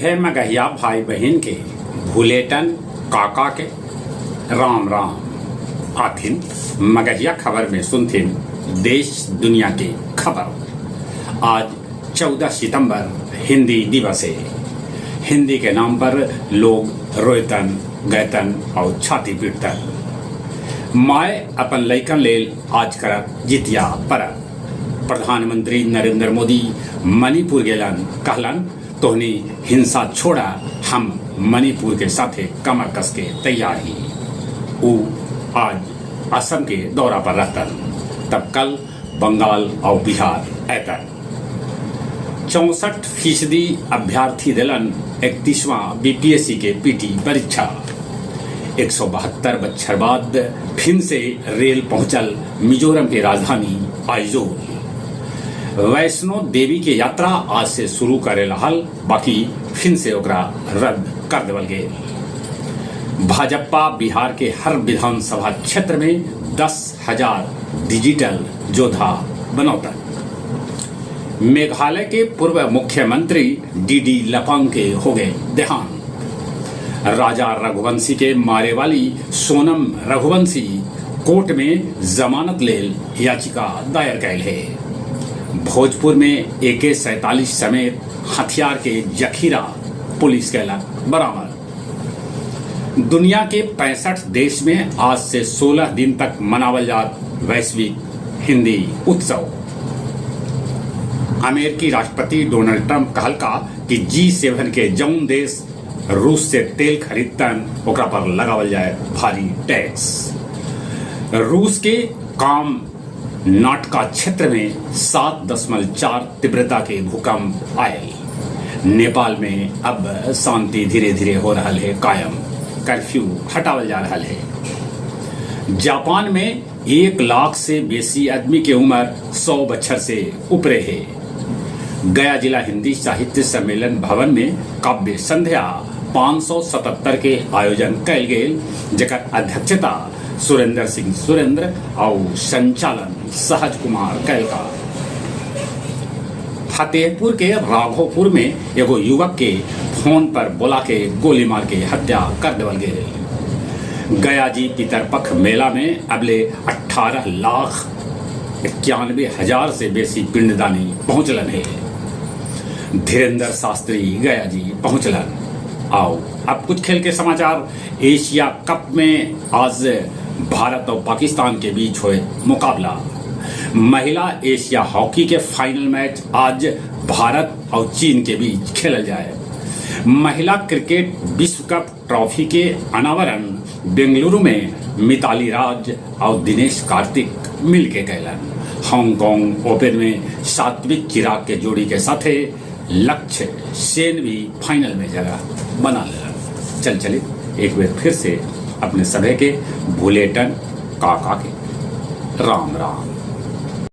सभे मगहिया भाई बहन के भूलेटन काका के राम राम आथिन। मगहिया खबर में सुनथिन देश दुनिया की खबर। आज 14 सितंबर हिंदी दिवस है। हिंदी के नाम पर लोग रोयतन गैतन और छाती पीटतन। माए अपन लैकन लेल आज करत जितिया परब। प्रधानमंत्री नरेंद्र मोदी मणिपुर गेलन, कहलन तोहनी हिंसा छोड़ा, हम मणिपुर के साथे कमर कस के तैयार ही। वो आज असम के दौरा पर रहतन, तब कल बंगाल और बिहार ऐतन। 64% अभ्यर्थी दिलन 31वां बीपीएससी के पीटी परीक्षा। 172 बच्छर बाद फिर से रेल पहुंचल मिजोरम के राजधानी आइजोल। वैष्णो देवी के यात्रा आज से शुरू करे रहल, बाकी फिर से ओकरा रद्द कर देवल गए। भाजपा बिहार के हर विधानसभा क्षेत्र में 10,000 डिजिटल योद्धा बनौतन। मेघालय के पूर्व मुख्यमंत्री डीडी लपांग के हो गए देहांत। राजा रघुवंशी के मारे वाली सोनम रघुवंशी कोर्ट में जमानत लेल याचिका दायर कैल है। भोजपुर में AK-47 समेत हथियार के जखीरा पुलिस कैलक बरामद। दुनिया के 65 देश में आज से 16 दिन तक मनावल जात वैश्विक हिंदी उत्सव। अमेरिकी राष्ट्रपति डोनाल्ड ट्रंप कहलका कि G7 के जौन देश रूस से तेल खरीदतन ओकरा पर लगावल जाए भारी टैक्स। रूस के काम नाटका क्षेत्र में 7.4 तीव्रता के भूकंप आए। नेपाल में अब शांति धीरे धीरे हो रहा है कायम, कर्फ्यू हटावल जा रहा है। जापान में 1 लाख से बेसी आदमी के उम्र 100 बछर से ऊपरे है। गया जिला हिंदी साहित्य सम्मेलन भवन में काव्य संध्या 577 के आयोजन कैल गेल, जेकर अध्यक्षता सुरेंद्र सिंह सुरेंद्र और संचालन सहज कुमार कैलका। फतेहपुर के राघोपुर में एगो युवक के फोन पर बोला के गोली मार के हत्या कर देवल गए। गया जी पितरपक्ष मेला में अबले 18,91,000 से बेसी पिंडदानी पहुंचलन है। धीरेन्द्र शास्त्री गया जी पहुंचलन। आओ अब कुछ खेल के समाचार। एशिया कप में आज भारत और पाकिस्तान के बीच हुए मुकाबला। महिला एशिया हॉकी के फाइनल मैच आज भारत और चीन के बीच खेला जाए। महिला क्रिकेट विश्व कप ट्रॉफी के अनावरण बेंगलुरु में मिताली राज और दिनेश कार्तिक मिल के कैलन। हांगकांग ओपन में सात्विक चिराग के जोड़ी के साथे लक्ष्य सेन भी फाइनल में जगह बना लेना। चलिए एक बार फिर से अपने सभी के भूलेटन काका के राम राम।